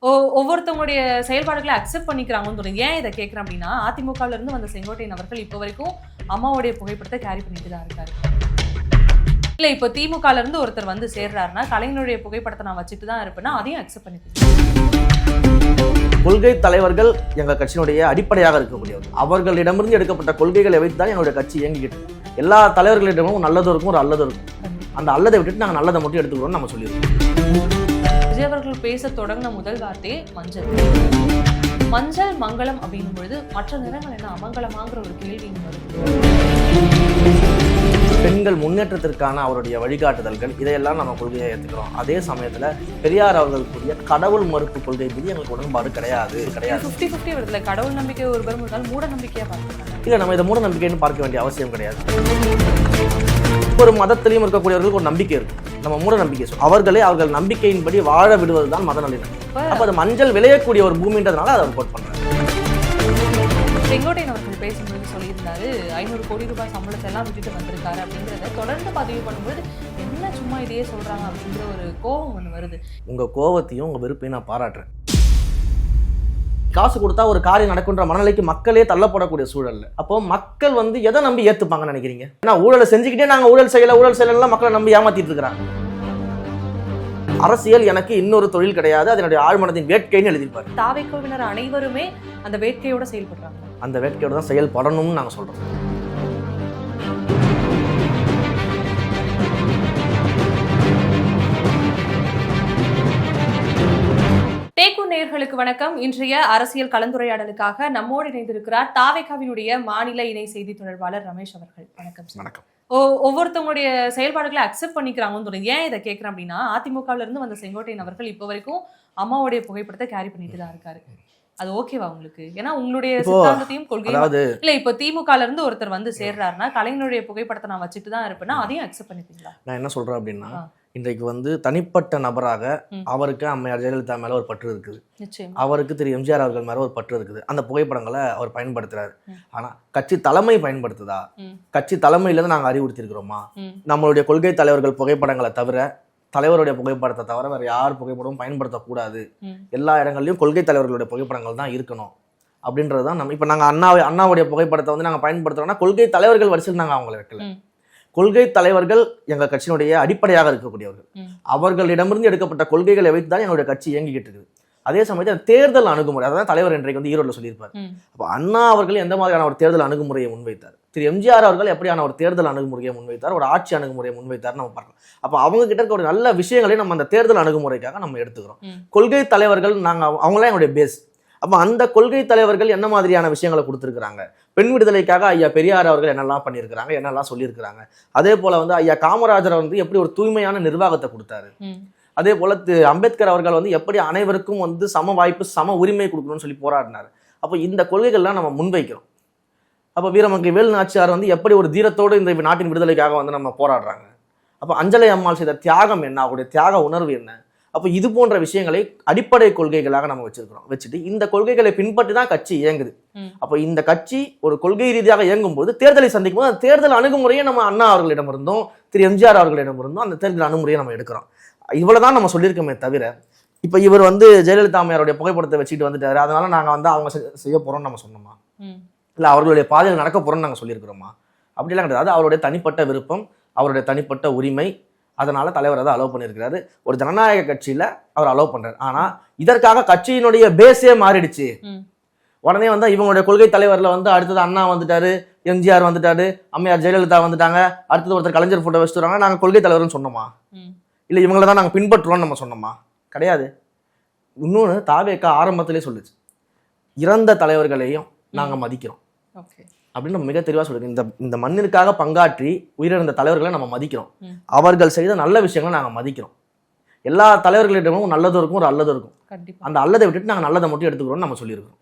ஒவ்வொருத்தவங்களுடைய செயல்பாடுகளை அக்செப்ட் பண்ணிக்கிறாங்கன்னு தோணுது. ஏன் இதை கேட்குறேன் அப்படின்னா, அதிமுகல இருந்து வந்த செங்கோட்டையன் அவர்கள் இப்போ வரைக்கும் அம்மாவுடைய புகைப்படத்தை கேரி பண்ணிட்டு தான் இருக்காரு. இல்ல இப்போ திமுகல இருந்து ஒருத்தர் வந்து சேர்றாருன்னா கலைஞருடைய புகைப்படத்தை நான் வச்சுட்டு தான் இருப்பேன்னா அதையும் அக்செப்ட் பண்ணிக்கிறேன். கொள்கை தலைவர்கள் எங்கள் கட்சியினுடைய அடிப்படையாக இருக்கக்கூடியவர்கள். அவர்களிடமிருந்து எடுக்கப்பட்ட கொள்கைகளை வைத்து தான் எங்களுடைய கட்சி இயங்கிக்கிட்டு எல்லா தலைவர்களிடமும் நல்லதும் இருக்கும், ஒரு அல்லதும் இருக்கும். அந்த அல்லதை விட்டுட்டு நாங்கள் நல்லதை மட்டும் எடுத்துக்கிறோம்னு நம்ம சொல்லியிருக்கோம். விஜய் அவர்கள் பேச தொடங்கின முதல் வார்த்தையே மஞ்சள். மஞ்சள் மங்களம் அப்படின்னும் பொழுது மற்ற நிறங்கள் என்ன அமங்கலமாங்கிற ஒரு கேள்வி வருது. பெண்கள் முன்னேற்றத்திற்கான அவருடைய வழிகாட்டுதல்கள் இதையெல்லாம் நம்ம கொள்கையை ஏற்றுக்கிறோம். அதே சமயத்தில் பெரியார் அவர்கள் கூடிய கடவுள் மறுப்பு கொள்கை மீது எங்களுக்கு உடன்பாடு கிடையாது. 50-50 வருதுல. கடவுள் நம்பிக்கை ஒரு பெரும் இருந்தாலும் மூட நம்பிக்கையா பார்க்கணும். இல்லை, நம்ம இதை மூட நம்பிக்கைன்னு பார்க்க வேண்டிய அவசியம் கிடையாது. ஒரு மதத்திலையும் இருக்கக்கூடியவர்களுக்கு ஒரு நம்பிக்கை இருக்கும். நம்ம மூட நம்பிக்கை அவர்களே அவர்கள் நம்பிக்கையின்படி வாழ விடுவதுதான் மத நல்லிணக்கம். அப்போ அது மஞ்சள் விளையக்கூடிய ஒரு பூமின்றதுனால அதை அவர் கோட் பண்றாரு. செங்கோட்டையன் அவர்கள் பேசும்போது சொல்லியிருந்தாரு 500 கோடி ரூபாய் சம்பளத்தை எல்லாம் விட்டுட்டு வந்திருக்காரு அப்படிங்கிறத தொடர்ந்து பதிவு பண்ணும்போது என்ன சும்மா இதையே சொல்றாங்க அப்படிங்கிற ஒரு கோபம் ஒன்று வருது. உங்க கோபத்தையும் உங்க வெறுப்பையும் நான் பாராட்டுறேன். காசு கொடுத்தா ஒரு காரியம் நடக்குன்ற மனநிலைக்கு மக்களே தள்ளப்படக்கூடிய சூழல்ல அப்போ மக்கள் வந்து எதை நம்பி ஏத்துப்பாங்கன்னு நினைக்கிறீங்க? ஏன்னா ஊழலை செஞ்சுக்கிட்டே நாங்க ஊழல் செய்யலாம் மக்களை நம்பி ஏமாத்திட்டு இருக்கிறாங்க. அரசியல் எனக்கு இன்னொரு தொழில் கிடையாது, அதனுடைய ஆழ்மனத்தின் வேட்கைன்னு எழுதியிருப்பாரு. தாவேக்கோவினர் அனைவருமே அந்த வேட்கையோட செயல்படுறாங்க. அந்த வேட்கையோட தான் செயல்படணும்னு நாங்க சொல்றோம். நேயர்களுக்கு வணக்கம். இன்றைய அரசியல் கலந்துரையாடலுக்காக நம்மோடு இணைந்திருக்கிறார் தாவேகாவினுடைய மாநில இணை செய்தி தொடர்பாளர் ரமேஷ் அவர்கள். வணக்கம். வணக்கம். ஒவ்வொருத்தவங்களுடைய செயல்பாடுகளை அக்செப்ட் பண்ணிக்கிறாங்கன்னு தோணுது. ஏன் இதை கேட்கிறேன் அப்படின்னா, அதிமுகல இருந்து வந்த செங்கோட்டையன் அவர்கள் இப்போ வரைக்கும் அம்மாவுடைய புகைப்படத்தை கேரி பண்ணிட்டு தான் இருக்காரு. அது ஓகேவா உங்களுக்கு? ஏன்னா உங்களுடைய சித்தாந்தத்தையும் கொள்கையும் இல்ல. இப்போ திமுகல இருந்து ஒருத்தர் வந்து சேர்றாருன்னா கலைஞருடைய புகைப்படத்தை நான் வச்சுட்டு தான் இருப்பேன்னா அதையும் அக்செப்ட் பண்ணிப்பீங்களா? நான் என்ன சொல்றேன் அப்படின்னா, இன்றைக்கு வந்து தனிப்பட்ட நபராக அவருக்கு அம்மையார் ஜெயலலிதா மேல ஒரு பற்று இருக்குது, அவருக்கு திரு எம்ஜிஆர் அவர்கள் மேல ஒரு பற்று இருக்குது. அந்த புகைப்படங்களை அவர் பயன்படுத்துறாரு. ஆனா கட்சி தலைமை பயன்படுத்துதா? கட்சி தலைமையில இருந்து நாங்க அறிவுறுத்திருக்கிறோமா? நம்மளுடைய கொள்கை தலைவர்கள் புகைப்படங்களை தவிர, தலைவருடைய புகைப்படத்தை தவிர வேற யார் புகைப்படமும் பயன்படுத்தக்கூடாது, எல்லா இடங்கள்லயும் கொள்கை தலைவர்களுடைய புகைப்படங்கள் தான் இருக்கணும் அப்படின்றதுதான் நம்ம. இப்ப நாங்க அண்ணாவுடைய புகைப்படத்தை வந்து நாங்க பயன்படுத்துறோம்னா கொள்கை தலைவர்கள் வரிசையில் நாங்க அவங்களை வைக்கல. கொள்கை தலைவர்கள் எங்கள் கட்சியினுடைய அடிப்படையாக இருக்கக்கூடியவர்கள். அவர்களிடமிருந்து எடுக்கப்பட்ட கொள்கைகளை வைத்து தான் எங்களுடைய கட்சி இயங்கிக்கிட்டு இருக்குது. அதே சமயத்தில் தேர்தல் அணுகுமுறை, அதான் தலைவர் இன்றைக்கு வந்து ஈரோட்டில் சொல்லியிருப்பார். அப்போ அண்ணா அவர்கள் எந்த மாதிரியான ஒரு தேர்தல் அணுகுமுறையை முன்வைத்தார், திரு எம்ஜிஆர் அவர்கள் எப்படியான ஒரு தேர்தல் அணுகுமுறையை முன்வைத்தார், ஒரு ஆட்சி அணுகுமுறையை முன்வைத்தார் நம்ம பார்க்கலாம். அப்போ அவங்க கிட்ட இருக்க ஒரு நல்ல விஷயங்களை நம்ம அந்த தேர்தல் அணுகுமுறைக்காக நம்ம எடுத்துக்கிறோம். கொள்கை தலைவர்கள் அவங்களாம் என்னுடைய பேஸ். அப்போ அந்த கொள்கை தலைவர்கள் என்ன மாதிரியான விஷயங்களை கொடுத்துருக்குறாங்க, பெண் விடுதலைக்காக ஐயா பெரியார் அவர்கள் என்னெல்லாம் பண்ணியிருக்கிறாங்க, என்னெல்லாம் சொல்லியிருக்கிறாங்க. அதே போல வந்து ஐயா காமராஜர் வந்து எப்படி ஒரு தூய்மையான நிர்வாகத்தை கொடுத்தாரு, அதே போல அம்பேத்கர் அவர்கள் வந்து எப்படி அனைவருக்கும் வந்து சம வாய்ப்பு சம உரிமை கொடுக்கணும்னு சொல்லி போராடினார். அப்போ இந்த கொள்கைகள்லாம் நம்ம முன்வைக்கிறோம். அப்போ வீரமங்கை வேலு நாச்சியார் வந்து எப்படி ஒரு தீரத்தோடு இந்த நாட்டின் விடுதலைக்காக வந்து நம்ம போராடுறாங்க. அப்போ அஞ்சலை அம்மாள் செய்த தியாகம் என்ன, அவருடைய தியாக உணர்வு என்ன. அப்போ இது போன்ற விஷயங்களை அடிப்படை கொள்கைகளாக நம்ம வச்சுட்டு இந்த கொள்கைகளை பின்பற்றி தான் கட்சி இயங்குது. அப்போ இந்த கட்சி ஒரு கொள்கை ரீதியாக இயங்கும் போது தேர்தலை சந்திக்கும் போது அந்த தேர்தல் அணுகுமுறையை நம்ம அண்ணா அவர்களிடம் இருந்தோம், திரு எம்ஜிஆர் அவர்களிடம் இருந்தோம் அந்த தேர்தல் அணுகுமுறையை நம்ம எடுக்கிறோம். இவ்வளவுதான் நம்ம சொல்லியிருக்கோமே தவிர, இப்போ இவர் வந்து ஜெயலலிதா அம்மையாருடைய புகைப்படத்தை வச்சுட்டு வந்துட்டாரு, அதனால நாங்க வந்து அவங்க செய்ய போறோம்னு நம்ம சொன்னோமா? இல்ல அவர்களுடைய பாதையில் நடக்க போறோம்னு நாங்க சொல்லியிருக்கிறோமா? அப்படிலாம் கிடையாது. அது அவருடைய தனிப்பட்ட விருப்பம், அவருடைய தனிப்பட்ட உரிமை. அதனால தலைவர் அதை அலோவ் பண்ணியிருக்கிறாரு. ஒரு ஜனநாயக கட்சியில அவர் அலோவ் பண்றாரு. ஆனா இதற்காக கட்சியினுடைய பேஸே மாறிடுச்சு. உடனே வந்து இவங்களுடைய கொள்கை தலைவர்ல வந்து அடுத்தது அண்ணா வந்துட்டாரு, எம்ஜிஆர் வந்துட்டாரு, அம்மையார் ஜெயலலிதா வந்துட்டாங்க, அடுத்தது ஒருத்தர் கலைஞர் போட்டோ வச்சுட்டு வராங்க, நாங்க கொள்கை தலைவர்னு சொன்னோமா? இல்ல இவங்களை தான் நாங்க பின்பற்றுறோம்னு நம்ம சொன்னோமா? கிடையாது. இன்னொன்று தாவேகா ஆரம்பத்திலே சொல்லுச்சு, இறந்த தலைவர்களையும் நாங்க மதிக்கிறோம் அப்படின்னு நம்ம மிக தெளிவாக சொல்லிருக்கோம். இந்த மண்ணிற்காக பங்காற்றி உயிரிழந்த தலைவர்களை நம்ம மதிக்கிறோம், அவர்கள் செய்த நல்ல விஷயங்களை நாங்கள் மதிக்கிறோம். எல்லா தலைவர்களிடமும் நல்லதும் இருக்கும், ஒரு அல்லதும் இருக்கும். அந்த அல்லதை விட்டுட்டு நாங்கள் நல்லதை மட்டும் எடுத்துக்கிறோம்னு நம்ம சொல்லியிருக்கிறோம்.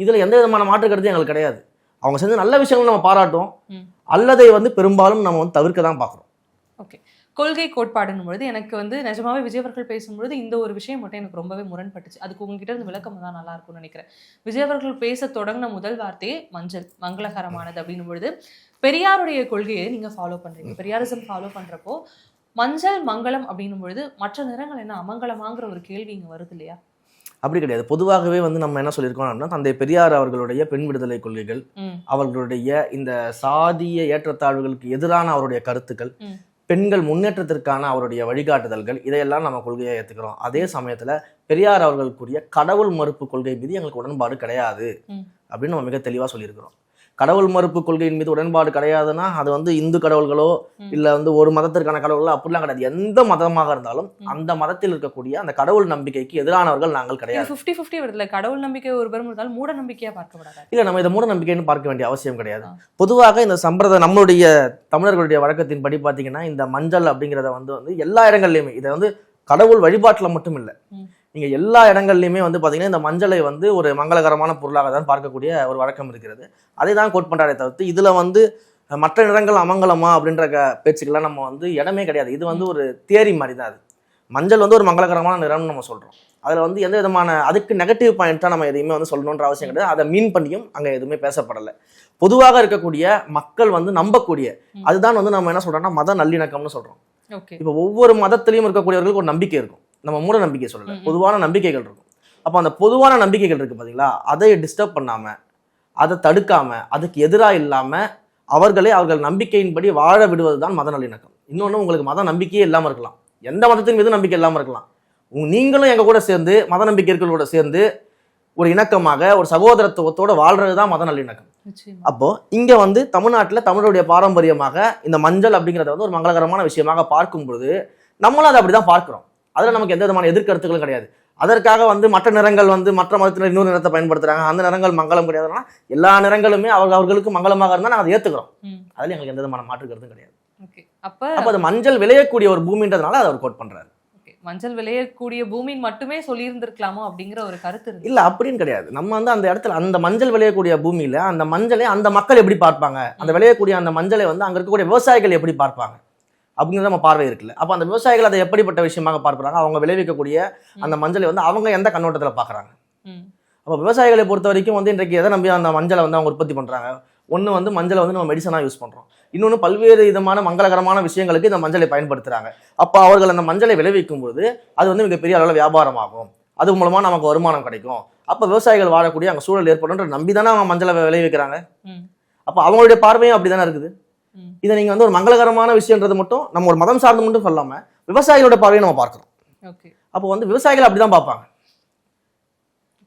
இதுல எந்த விதமான மாற்று கருத்து எங்களுக்கு கிடையாது. அவங்க செஞ்ச நல்ல விஷயங்களை நம்ம பாராட்டுவோம், அல்லதை வந்து பெரும்பாலும் நம்ம வந்து தவிர்க்க தான் பார்க்குறோம். ஓகே, கொள்கை கோட்பாடுன்னும் பொழுது எனக்கு வந்து நிஜமாவே விஜய் அவர்கள் பேசும்பொழுது இந்த ஒரு விஷயம் மட்டும் எனக்கு ரொம்பவே முரண்பட்டுச்சு. அதுக்கு உங்ககிட்ட இருந்து விளக்கம் தான் நல்லா இருக்கும்னு நினைக்கிறேன். விஜய் அவர்கள் பேச தொடங்கின முதல் வார்த்தையே மஞ்சள் மங்களகரமானது அப்படின்னும் பொழுது பெரியாருடைய கொள்கையை நீங்க ஃபாலோ பண்றீங்க, பெரியாரிசம் ஃபாலோ பண்றப்போ மஞ்சள் மங்களம் அப்படின்னும் பொழுது மற்ற நிறங்கள் என்ன அமங்கலமாங்கிற ஒரு கேள்வி இங்க வருது இல்லையா? அப்படி கிடையாது. பொதுவாகவே வந்து நம்ம என்ன சொல்லியிருக்கோம் அப்படின்னா, தந்தை பெரியார் அவர்களுடைய பெண் விடுதலை கொள்கைகள், அவர்களுடைய இந்த சாதிய ஏற்றத்தாழ்வுகளுக்கு எதிரான அவருடைய கருத்துக்கள், பெண்கள் முன்னேற்றத்திற்கான அவருடைய வழிகாட்டுதல்கள், இதையெல்லாம் நம்ம கொள்கையை ஏற்றுக்கிறோம். அதே சமயத்துல பெரியார் அவர்களுக்குரிய கடவுள் மறுப்பு கொள்கை மீது எங்களுக்கு உடன்பாடு கிடையாது அப்படின்னு நம்ம மிக தெளிவா சொல்லியிருக்கிறோம். கடவுள் மறுப்பு கொள்கையின் மீது உடன்பாடு கிடையாதுன்னா அது வந்து இந்து கடவுள்களோ இல்ல வந்து ஒரு மதத்திற்கான கடவுள்களோ அப்படிலாம் கிடையாது. எந்த மதமாக இருந்தாலும் அந்த மதத்தில் இருக்கக்கூடிய அந்த கடவுள் நம்பிக்கைக்கு எதிரானவர்கள் நாங்கள் கிடையாது. 50-50 வருதுல, கடவுள் நம்பிக்கை ஒரு பெரும் இருந்தாலும் மூட நம்பிக்கையா பார்க்கப்படாது. இல்ல, நம்ம இதை மூட நம்பிக்கைன்னு பார்க்க வேண்டிய அவசியம் கிடையாது. பொதுவாக இந்த சம்பிரதாய நம்மளுடைய தமிழர்களுடைய வழக்கத்தின் படி பாத்தீங்கன்னா இந்த மஞ்சள் அப்படிங்கிறத வந்து எல்லா இடங்கள்லயுமே, இதை வந்து கடவுள் வழிபாட்டுல மட்டும் இல்லை, நீங்க எல்லா இடங்கள்லையுமே வந்து பாத்தீங்கன்னா இந்த மஞ்சளை வந்து ஒரு மங்களகரமான பொருளாக தான் பார்க்கக்கூடிய ஒரு வழக்கம் இருக்கிறது. அதை தான் கோட் பண்றாரே தவிர்த்து இதுல வந்து மற்ற நிறங்கள் அமங்கலமா அப்படின்ற பேச்சுக்கெல்லாம் நம்ம வந்து இடமே கிடையாது. இது வந்து ஒரு தியரி மாதிரி தான். அது மஞ்சள் வந்து ஒரு மங்களகரமான நிறம்னு நம்ம சொல்றோம். அதுல வந்து எந்த விதமான அதுக்கு நெகட்டிவ் பாயிண்டா நம்ம எதையுமே வந்து சொல்லணுன்ற அவசியம் கிடையாது. அதை மீன் பண்ணியும் அங்க எதுவுமே பேசப்படலை. பொதுவாக இருக்கக்கூடிய மக்கள் வந்து நம்பக்கூடிய அதுதான் வந்து நம்ம என்ன சொல்றோம்னா மத நல்லிணக்கம்னு சொல்றோம். இப்ப ஒவ்வொரு மதத்திலையும் இருக்கக்கூடியவர்களுக்கு ஒரு நம்பிக்கை இருக்கும். நம்ம மூட நம்பிக்கை சொல்லல, பொதுவான நம்பிக்கைகள் இருக்கும். அப்போ அந்த பொதுவான நம்பிக்கைகள் இருக்கு பாத்தீங்களா, அதை டிஸ்டர்ப் பண்ணாம, அதை தடுக்காம, அதுக்கு எதிராக இல்லாம அவர்கள் நம்பிக்கையின்படி வாழ விடுவதுதான் மத நல்லிணக்கம். இன்னொன்னு, உங்களுக்கு மத நம்பிக்கையே இல்லாம இருக்கலாம், எந்த மதத்தின் மீது நம்பிக்கை இல்லாம இருக்கலாம், நீங்களும் எங்க கூட சேர்ந்து மத நம்பிக்கைகளோட சேர்ந்து ஒரு இணக்கமாக ஒரு சகோதரத்துவத்தோட வாழ்றதுதான் மத நல்லிணக்கம். அப்போ இங்க வந்து தமிழ்நாட்டுல தமிழுடைய பாரம்பரியமாக இந்த மஞ்சள் அப்படிங்கறத வந்து ஒரு மங்களகரமான விஷயமாக பார்க்கும் பொழுது நம்மளும் அதை அப்படிதான் பார்க்கிறோம். அதுல நமக்கு எந்த விதமான எதிர்கருத்துக்களும் கிடையாது. அதற்காக வந்து மற்ற நிறங்கள் வந்து மற்ற மதத்தினர் இன்னொரு நிறத்தை பயன்படுத்துறாங்க, அந்த நிறங்கள் மங்களம் கிடையாதுன்னா எல்லா நிறங்களுமே அவர்களுக்கு மங்களமாக இருந்தா நாங்கள் அதை ஏத்துக்கிறோம். அதுல எங்களுக்கு எந்த விதமான மாற்று கருத்தும் கிடையாது. அப்ப அது மஞ்சள் விளையக்கூடிய ஒரு பூமின்றதுனால அதை அவர் கோட் பண்றாரு. மஞ்சள் விளையக்கூடிய பூமின்னு மட்டுமே சொல்லியிருந்திருக்கலாமோ அப்படிங்கிற ஒரு கருத்து இருக்கு. இல்ல, அப்படின்னு கிடையாது. நம்ம வந்து அந்த இடத்துல அந்த மஞ்சள் விளையக்கூடிய பூமியில அந்த மஞ்சளை அந்த மக்கள் எப்படி பார்ப்பாங்க, அந்த விளையக்கூடிய அந்த மஞ்சளை வந்து அங்க இருக்கக்கூடிய விவசாயிகள் எப்படி பார்ப்பாங்க அப்படிங்கிறது நம்ம பார்வை இருக்குல்ல. அப்ப அந்த விவசாயிகள் அதை எப்படிப்பட்ட விஷயமாக பார்ப்பாங்க, அவங்க விளைவிக்கக்கூடிய அந்த மஞ்சளை வந்து அவங்க எந்த கண்ணோட்டத்துல பாக்குறாங்க. அப்ப விவசாயிகளை பொறுத்த வரைக்கும் வந்து இன்றைக்கு எதை நம்பி அந்த மஞ்சளை வந்து அவங்க உற்பத்தி பண்றாங்க, ஒண்ணு வந்து மஞ்சளை வந்து நம்ம மெடிசனா யூஸ் பண்றோம், இன்னொன்று பல்வேறு விதமான மங்களகரமான விஷயங்களுக்கு இந்த மஞ்சளை பயன்படுத்துறாங்க. அப்போ அவர்கள் அந்த மஞ்சளை விளைவிக்கும் போது அது வந்து மிகப்பெரிய அளவில் வியாபாரமாகும், அது மூலமா நமக்கு வருமானம் கிடைக்கும், அப்போ விவசாயிகள் வாழக்கூடிய அங்கே சூழல் ஏற்படும் நம்பி தானே அவங்க மஞ்சளை விளைவிக்கிறாங்க. அப்போ அவங்களுடைய பார்வையும் அப்படிதானே இருக்குது. இதை நீங்க வந்து ஒரு மங்களகரமான விஷயம்ன்றது மட்டும் நம்ம ஒரு மதம் சார்ந்து மட்டும் சொல்லாம விவசாயிகளோட பார்வையை நம்ம பார்க்கிறோம். அப்போ வந்து விவசாயிகள் அப்படிதான் பார்ப்பாங்க.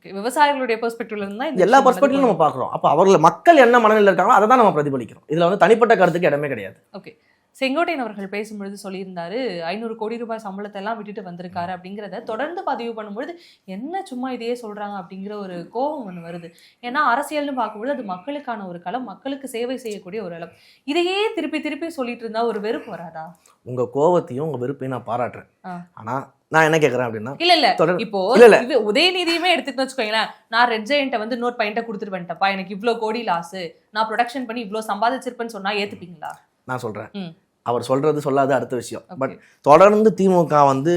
விவசாயிகளுடைய பெர்ஸ்பெக்டிவ்ல இருந்தா எல்லா பெர்ஸ்பெக்டிவ்ல நம்ம பார்க்கிறோம். அப்ப அவர்கள் மக்கள் என்ன மனநிலையில் இருக்காங்களோ அதை தான் நம்ம பிரதிபலிக்கிறோம். இதுல வந்து தனிப்பட்ட கருத்துக்கு இடமே கிடையாது. ஓகே, செங்கோட்டையன் அவர்கள் பேசும்பொழுது சொல்லியிருந்தாரு 500 கோடி ரூபாய் சம்பளத்தை எல்லாம் விட்டுட்டு வந்திருக்காரு அப்படிங்கிறத தொடர்ந்து பதிவு பண்ணும்பொழுது என்ன சும்மா இதையே சொல்றாங்க அப்படிங்கிற ஒரு கோபம் ஒன்று வருது. ஏன்னா அரசியல்னு பார்க்கும்போது அது மக்களுக்கான ஒரு களம், மக்களுக்கு சேவை செய்யக்கூடிய ஒரு களம். இதையே திருப்பி திருப்பி சொல்லிட்டு இருந்தா ஒரு வெறுப்பு வராதா? உங்க கோபத்தையும் உங்க வெறுப்பையும் நான் பாராட்டுறேன். ஆனா நான் என்ன கேக்குறேன் அப்படின்னா, இல்ல இப்போ உதயநிதியுமே எடுத்துட்டு வச்சுக்கோங்களேன், நான் ரெட் ஜெயண்ட்டை வந்து இன்னொரு பையன்ட்ட கொடுத்துட்டு வந்துட்டப்பா, எனக்கு இவ்வளவு கோடி லாஸ், நான் ப்ரொடக்ஷன் பண்ணி இவ்வளவு சம்பாதிச்சிருப்பேன்னு சொன்னா ஏத்துப்பீங்களா? நான் சொல்றேன், அவர் சொல்றது சொல்லாத அடுத்த விஷயம். பட் தொடர்ந்து திமுக வந்து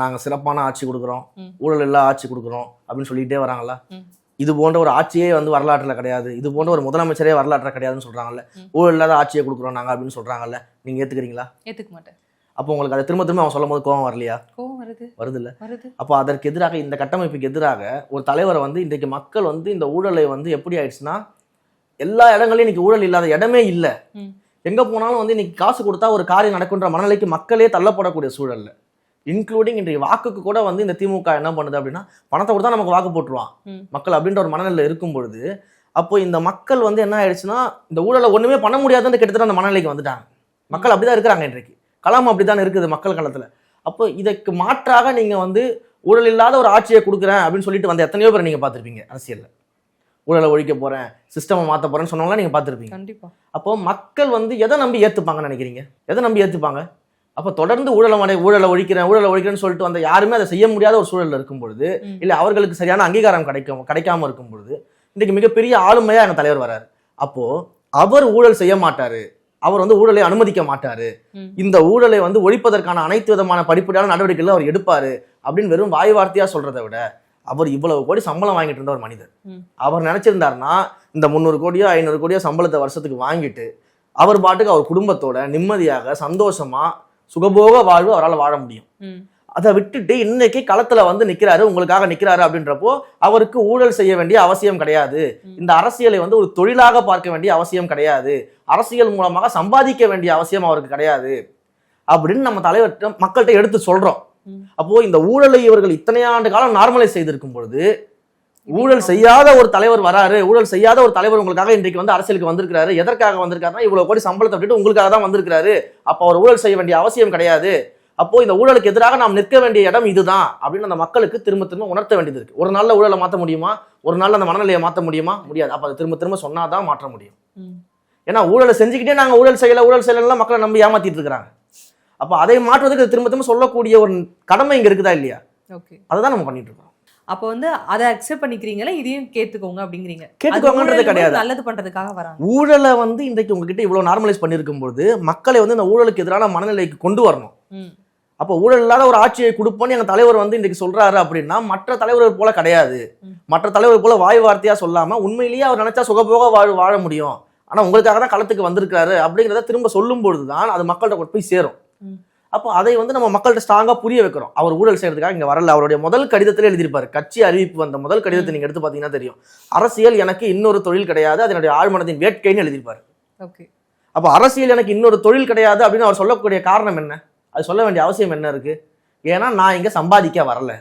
நாங்க சிறப்பான ஆட்சி கொடுக்குறோம், ஊழல் இல்லா ஆட்சி கொடுக்குறோம் அப்படின்னு சொல்லிட்டே வராங்களா? இது போன்ற ஒரு ஆட்சியே வந்து வரலாற்றுல கிடையாது, இது போன்ற ஒரு முதலமைச்சரே வரலாற்றுல கிடையாதுன்னு சொல்றாங்கல்ல, ஊழல் இல்லாத ஆட்சியை கொடுக்குறோம் நாங்க அப்படின்னு சொல்றாங்கல்ல, நீங்க ஏத்துக்கிறீங்களா? ஏத்துக்க மாட்டேன். அப்போ உங்களுக்கு அதை திரும்ப திரும்ப அவன் சொல்லும் போது கோபம் வரலையா? கோபம் வருது இல்ல. அப்போ அதற்கு எதிராக, இந்த கட்டமைப்புக்கு எதிராக ஒரு தலைவரை வந்து இன்றைக்கு மக்கள் வந்து இந்த ஊழலை வந்து எப்படி ஆயிடுச்சுன்னா, எல்லா இடங்களையும் இன்னைக்கு ஊழல் இல்லாத இடமே இல்லை, எங்க போனாலும் வந்து இன்னைக்கு காசு கொடுத்தா ஒரு காரியம் நடக்குன்ற மனநிலைக்கு மக்களே தள்ளப்படக்கூடிய சூழல்ல, இன்க்ளூடிங் இன்றைக்கு வாக்குக்கு கூட வந்து இந்த திமுக என்ன பண்ணுது அப்படின்னா, பணத்தை கொடுத்தா நமக்கு வாக்கு போட்டுருவான் மக்கள் அப்படின்ற ஒரு மனநிலை இருக்கும் பொழுது, அப்போ இந்த மக்கள் வந்து என்ன ஆயிடுச்சுன்னா இந்த ஊழலை ஒண்ணுமே பண்ண முடியாதுன்னு கிட்டத்தட்ட அந்த மனநிலைக்கு வந்துட்டாங்க. மக்கள் அப்படிதான் இருக்கிறாங்க, இன்றைக்கு களம் அப்படித்தான் இருக்குது மக்கள் களத்துல. அப்போ இதற்கு மாற்றாக நீங்க வந்து ஊழல் இல்லாத ஒரு ஆட்சியை கொடுக்குறேன் அப்படின்னு சொல்லிட்டு வந்த எத்தனையோ பேர் நீங்க பார்த்திருப்பீங்க. அரசியல்ல ஊழலை ஒழிக்க போறேன், சிஸ்டமை மாத்த போறேன்னு சொன்னவங்களாம் நீங்க பார்த்திருப்பீங்க. கண்டிப்பா. அப்போ மக்கள் வந்து எதை நம்பி ஏத்துப்பாங்கன்னு நினைக்கிறீங்க? எதை நம்பி ஏத்துப்பாங்க? அப்போ தொடர்ந்து ஊழலை ஒழிக்கிறேன்னு சொல்லிட்டு வந்த யாருமே அதை செய்ய முடியாத ஒரு சூழல்ல இருக்கும் பொழுது, இல்ல அவர்களுக்கு சரியான அங்கீகாரம் கிடைக்காம இருக்கும் பொழுது, இன்னைக்கு மிகப்பெரிய ஆளுமையா எங்க தலைவர் வராரு. அப்போ அவர் ஊழல் செய்ய மாட்டாரு, அவர் வந்து ஊழலை அனுமதிக்க மாட்டாரு, இந்த ஊழலை வந்து ஒழிப்பதற்கான அனைத்து விதமான படிப்படியான நடவடிக்கைகளை அவர் எடுப்பாரு அப்படின்னு வெறும் வாய் வார்த்தையா சொல்றதை விட, அவர் இவ்வளவு கோடி சம்பளம் வாங்கிட்டு இருந்த ஒரு மனிதர். அவர் நினைச்சிருந்தாருன்னா இந்த 300 கோடியோ 500 கோடியோ சம்பளத்தை வருஷத்துக்கு வாங்கிட்டு அவர் பாட்டுக்கு அவர் குடும்பத்தோட நிம்மதியாக சந்தோஷமா சுகபோக வாழ்வு அவரால் வாழ முடியும். அதை விட்டுட்டு இன்னைக்கு களத்துல வந்து நிக்கிறாரு, உங்களுக்காக நிக்கிறாரு அப்படின்றப்போ அவருக்கு ஊழல் செய்ய வேண்டிய அவசியம் கிடையாது. இந்த அரசியலை வந்து ஒரு தொழிலாக பார்க்க வேண்டிய அவசியம் கிடையாது. அரசியல் மூலமாக சம்பாதிக்க வேண்டிய அவசியம் அவருக்கு கிடையாது அப்படின்னு நம்ம தலைவர்கிட்ட மக்கள்கிட்ட எடுத்து சொல்றோம். அப்போ இந்த ஊழலை இவர்கள் இத்தனை ஆண்டு காலம் நார்மலைஸ் செய்திருக்கும் பொழுது ஊழல் செய்யாத ஒரு தலைவர் வராரு, ஊழல் செய்யாத ஒரு தலைவர் உங்களுக்காக இன்றைக்கு வந்து அரசியலுக்கு வந்திருக்காரு. எதற்காக வந்திருக்காருன்னா இவ்வளவு கோடி சம்பளத்தை விட்டுட்டு உங்களுக்காக தான் வந்திருக்காரு. அப்போ அவர் ஊழல் செய்ய வேண்டிய அவசியம் கிடையாது. அப்போ இந்த ஊழலுக்கு எதிராக நாம் நிற்க வேண்டிய இடம் இதுதான் அப்படின்னு அந்த மக்களுக்கு திரும்ப திரும்ப உணர்த்த வேண்டியது இருக்கு. ஒரு நாள்ல ஊழலை மாற்ற முடியுமா? ஒரு நாள்ல அந்த மனநிலையை மாற்ற முடியுமா? முடியாது. அப்ப அதை திரும்ப திரும்ப சொன்னாதான் மாற்ற முடியும். ஏன்னா ஊழலை செஞ்சுக்கிட்டே நாங்க ஊழல் செய்யலாம் மக்களை நம்பி ஏமாத்திட்டு இருக்காங்க. அப்ப அதை மாற்றுவதற்கு திரும்ப திரும்ப சொல்லக்கூடிய ஒரு கடமை இங்க இருக்குதா இல்லையா? அதான் நம்ம பண்ணிட்டு இருக்கோம். அப்போ வந்து அதை அக்செப்ட் பண்ணிக்கிறீங்களா, இதையும் கேட்டுக்கோங்க அப்படிங்கிறீங்க? கேட்டுக்கோங்கன்றது கிடையாது, நல்லது பண்றதுக்காக வராங்க. ஊழலை வந்து இன்றைக்கு உங்ககிட்ட இவ்வளவு நார்மலைஸ் பண்ணிருக்கும் போது மக்களை வந்து இந்த ஊழலுக்கு எதிரான மனநிலைக்கு கொண்டு வரணும். அப்போ ஊழல் இல்லாத ஒரு ஆட்சியை கொடுப்போன்னு எங்க தலைவர் வந்து இன்னைக்கு சொல்றாரு அப்படின்னா மற்ற தலைவர்கள் போல கிடையாது. மற்ற தலைவர் போல வாய் வார்த்தையா சொல்லாம உண்மையிலேயே அவர் நினைச்சா சுகபோக வாழ முடியும். ஆனா உங்களுக்காக தான் களத்துக்கு வந்திருக்காரு அப்படிங்கிறத திரும்ப சொல்லும் பொழுதுதான் அது மக்கள்கிட்ட போய் சேரும். அப்போ அதை வந்து நம்ம மக்கள்கிட்ட ஸ்ட்ராங்கா புரிய வைக்கிறோம். அவர் ஊழல் செய்யறதுக்காக இங்க வரல. அவருடைய முதல் கடிதத்திலே எழுதியிருப்பாரு. கட்சி அறிவிப்பு வந்த முதல் கடிதத்தை நீங்க எடுத்து பாத்தீங்கன்னா தெரியும். அரசியல் எனக்கு இன்னொரு தொழில் கிடையாது, அதனுடைய ஆழ்மனத்தின் வேட்கைன்னு எழுதியிருப்பாரு. அப்ப அரசியல் எனக்கு இன்னொரு தொழில் கிடையாது அப்படின்னு அவர் சொல்லக்கூடிய காரணம் என்ன? அது சொல்ல வேண்டிய அவசியம் என்ன இருக்கு? ஏன்னா நான் இங்க சம்பாதிக்க வரல,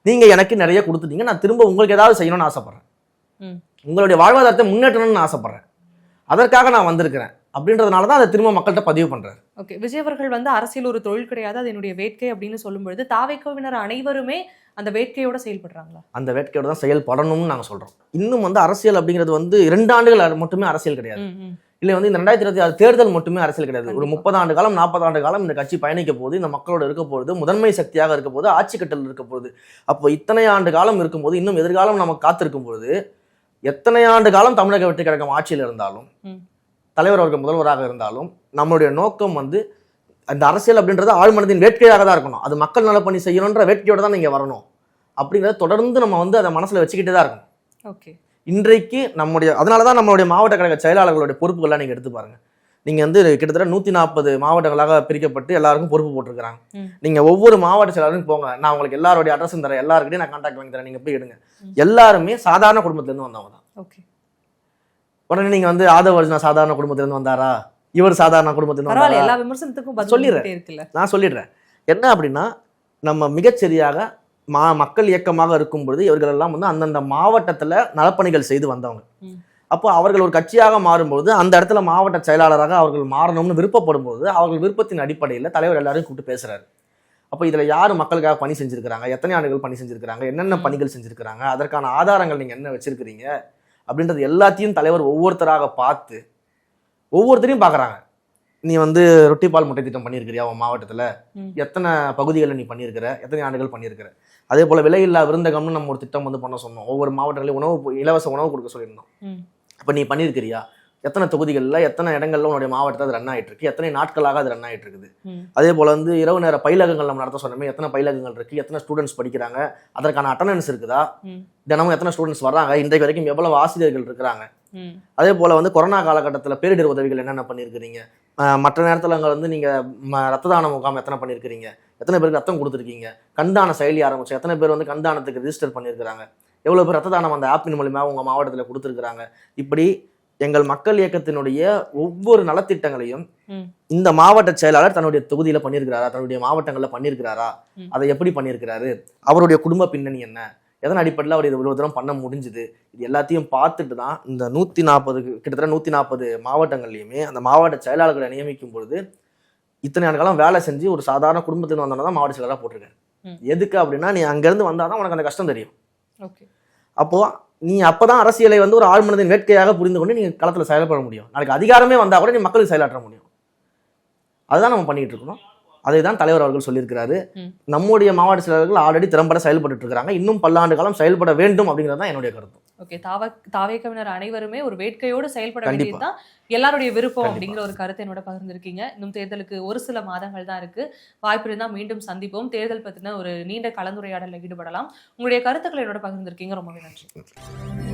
நீங்க எனக்கு நிறைய கொடுத்துட்டீங்க, நான் திரும்ப உங்களுக்கு ஏதாவது செய்யணும்னு ஆசைப்படுறேன், உங்களுடைய வாழ்வாதாரத்தை முன்னேற்றணும்னு ஆசைப்படுறேன், அதற்காக நான் வந்திருக்கிறேன் அப்படின்றதுனால தான் அதை திரும்ப மக்கள்கிட்ட பதிவு பண்றாரு. ஓகே, விஜய் அவர்கள் வந்து அரசியல் ஒரு தொழில் கிடையாது, அது என்னுடைய வேட்கை அப்படின்னு சொல்லும்பொழுது தாவேகவினர் அனைவருமே அந்த வேட்கையோட செயல்படுறாங்களா? அந்த வேட்கையோட தான் செயல்படணும்னு நாங்க சொல்றோம். இன்னும் வந்து அரசியல் அப்படிங்கிறது வந்து 2 ஆண்டுகள் மட்டுமே அரசியல் கிடையாது. இல்லை வந்து இந்த 2026 தேர்தல் மட்டுமே அரசியல் கிடையாது. ஒரு 30 ஆண்டு காலம் 40 ஆண்டு காலம் இந்த கட்சி பயணிக்க போது, இந்த மக்களோட இருக்க போகுது, முதன்மை சக்தியாக இருக்க போது, ஆட்சி கட்டல் இருக்க போகுது. அப்போ இத்தனை ஆண்டு காலம் இருக்கும்போது இன்னும் எதிர்காலம் நமக்கு காத்திருக்கும் பொழுது எத்தனை ஆண்டு காலம் தமிழக வெற்றி கழகம் ஆட்சியில் இருந்தாலும் தலைவர் அவர்கள் முதல்வராக இருந்தாலும் நம்மளுடைய நோக்கம் வந்து அந்த அரசியல் அப்படின்றது ஆழ்மனதின் வேட்கையாக தான் இருக்கணும். அது மக்கள் நலப்பணி செய்யணுன்ற வேட்கையோட தான் நீங்க வரணும் அப்படிங்கிறத தொடர்ந்து நம்ம வந்து அதை மனசுல வச்சுக்கிட்டே தான் இருக்கணும். ஓகே, இன்றைக்கு அதனாலதான் நம்மளுடைய மாவட்ட கழக செயலாளர்களுடைய பொறுப்புகள்லாம் நீங்க எடுத்து பாருங்க. நீங்க வந்து கிட்டத்தட்ட 140 மாவட்டங்களாக பிரிக்கப்பட்டு எல்லாருக்கும் பொறுப்பு போட்டிருக்காங்க. நீங்க ஒவ்வொரு மாவட்ட செயலாளரும் போங்க, நான் உங்களுக்கு எல்லாருடைய அட்ரஸும் தரேன், எல்லாருக்கிட்டையும் நான் கான்டாக்ட் வாங்கி தரேன், நீங்க போய் எடுங்க. எல்லாருமே சாதாரண குடும்பத்துல இருந்து வந்தவங்க தான். ஓகே, உடனே நீங்க வந்து ஆதவ அர்ஜுனா சாதாரண குடும்பத்துல இருந்து வந்தாரா, இவர் சாதாரண குடும்பத்துல இருந்து வந்தாரா? எல்லா விமர்சனத்துக்கும் சொல்லிடுறேன், நான் சொல்லிடுறேன். என்ன அப்படின்னா நம்ம மிகச்சரியாக மக்கள் இயக்கமாக இருக்கும் பொழுது இவர்கள் எல்லாம் வந்து அந்தந்த மாவட்டத்துல நலப்பணிகள் செய்து வந்தவங்க. அப்போ அவர்கள் ஒரு கட்சியாக மாறும்போது அந்த இடத்துல மாவட்ட செயலாளராக அவர்கள் மாறணும்னு விருப்பப்படும் போது அவர்கள் விருப்பத்தின் அடிப்படையில் தலைவர் எல்லாரையும் கூப்பிட்டு பேசுறாரு. அப்போ இதுல யாரு மக்களுக்காக பணி செஞ்சிருக்கிறாங்க, எத்தனை ஆண்டுகள் பணி செஞ்சிருக்கிறாங்க, என்னென்ன பணிகள் செஞ்சிருக்கிறாங்க, அதற்கான ஆதாரங்கள் நீங்க என்ன வச்சிருக்கிறீங்க அப்படின்றது எல்லாத்தையும் தலைவர் ஒவ்வொருத்தராக பார்த்து ஒவ்வொருத்தரையும் பாக்குறாங்க. நீ வந்து ரொட்டி பால் முட்டை திட்டம் பண்ணியிருக்கிறியா உன் மாவட்டத்துல, எத்தனை பகுதிகளில் நீ பண்ணியிருக்கிற, எத்தனை ஆண்டுகள் பண்ணியிருக்கிற. அதே போல விலையில்லா விருந்தகம்னு நம்ம ஒரு திட்டம் வந்து பண்ண சொன்னோம். ஒவ்வொரு மாவட்டங்களையும் இலவச உணவு கொடுக்க சொல்லியிருந்தோம். இப்ப நீ பண்ணியிருக்கிறியா, எத்தனை தொகுதிகள்ல எத்தனை இடங்கள்ல உன்னுடைய மாவட்டத்தில் அது ரன் ஆயிட்டு இருக்கு, எத்தனை நாட்களாக அது ரன் ஆயிட்டு இருக்குது. அதே போல வந்து இரவு நேர பயிலகங்கள் நம்ம நடத்த சொன்னோமே, எத்தனை பயிலகங்கள் இருக்கு, எத்தனை ஸ்டூடெண்ட்ஸ் படிக்கிறாங்க, அதற்கான அட்டண்டன்ஸ் இருக்குதா, தினமும் எத்தனை ஸ்டூடெண்ட்ஸ் வர்றாங்க, இன்றைக்கு வரைக்கும் எவ்வளவு ஆசிரியர்கள் இருக்கிறாங்க. அதே போல வந்து கொரோனா காலகட்டத்தில் பேரிடர் உதவிகள் என்னென்ன பண்ணியிருக்கிறீங்க, மற்ற நேரத்தில் அங்கே வந்து நீங்க ரத்த தான முகாம் எத்தனை பண்ணியிருக்கிறீங்க, எத்தனை பேருக்கு ரத்தம் கொடுத்துருக்கீங்க, கண்தான செயலி ஆரம்பிச்சு எத்தனை பேர் வந்து கண்தானத்துக்கு ரிஜிஸ்டர் பண்ணியிருக்கிறாங்க, எவ்வளவு பேர் ரத்த தானம் அந்த ஆப்பின் மூலியமாக உங்க மாவட்டத்தில் கொடுத்துருக்காங்க. இப்படி எங்கள் மக்கள் இயக்கத்தினுடைய ஒவ்வொரு நலத்திட்டங்களையும் இந்த மாவட்ட செயலாளர் தன்னுடைய தொகுதியில பண்ணியிருக்கிறாரா, தன்னுடைய மாவட்டங்கள்ல பண்ணியிருக்கிறாரா, அதை எப்படி பண்ணியிருக்கிறாரு, அவருடைய குடும்ப பின்னணி என்ன, எதன் அடிப்படையில் அவர் இவ்வளவு தூரம் பண்ண முடிஞ்சுது, இது எல்லாத்தையும் பார்த்துட்டு தான் இந்த 140 கிட்டத்தட்ட 140 மாவட்டங்கள்லையுமே அந்த மாவட்ட செயலாளர்களை நியமிக்கும் பொழுது இத்தனை ஆண்டு காலம் வேலை செஞ்சு ஒரு சாதாரண குடும்பத்தில் வந்தோன்னா தான் மாவட்ட செயலராக போட்டிருக்கேன். எதுக்கு அப்படின்னா நீ அங்கேருந்து வந்தாதான் உனக்கு அந்த கஷ்டம் தெரியும். அப்போ நீ அப்பதான் அரசியலை வந்து ஒரு ஆழ்மனதின் வேட்கையாக புரிந்து கொண்டு நீங்க களத்துல செயல்பட முடியும். நாளைக்கு அதிகாரமே வந்தா கூட நீ மக்களுக்கு செயலாற்ற முடியும். அதுதான் நம்ம பண்ணிட்டு இருக்கணும். அதை தான் தலைவர் அவர்கள் சொல்லியிருக்கிறாரு. நம்முடைய மாவட்ட செயலாளர்கள் ஆல்ரெடி திறம்பட செயல்பட்டு இருக்காங்க, இன்னும் பல்லாண்டு காலம் செயல்பட வேண்டும் அப்படிங்கிறது தான் என்னுடைய கருத்து. ஓகே, தாவேகவினர் அனைவருமே ஒரு வேட்கையோடு செயல்பட வேண்டியதுதான் எல்லாருடைய விருப்பம் அப்படிங்கிற ஒரு கருத்தை என்னோட பகிர்ந்திருக்கீங்க. இன்னும் தேர்தலுக்கு ஒரு சில மாதங்கள் தான் இருக்கு. வாய்ப்பு இருந்தால் மீண்டும் சந்திப்போம். தேர்தல் பத்தின ஒரு நீண்ட கலந்துரையாடலில் ஈடுபடலாம். உங்களுடைய கருத்துக்களை என்னோட பகிர்ந்திருக்கீங்க. ரொம்ப நன்றி.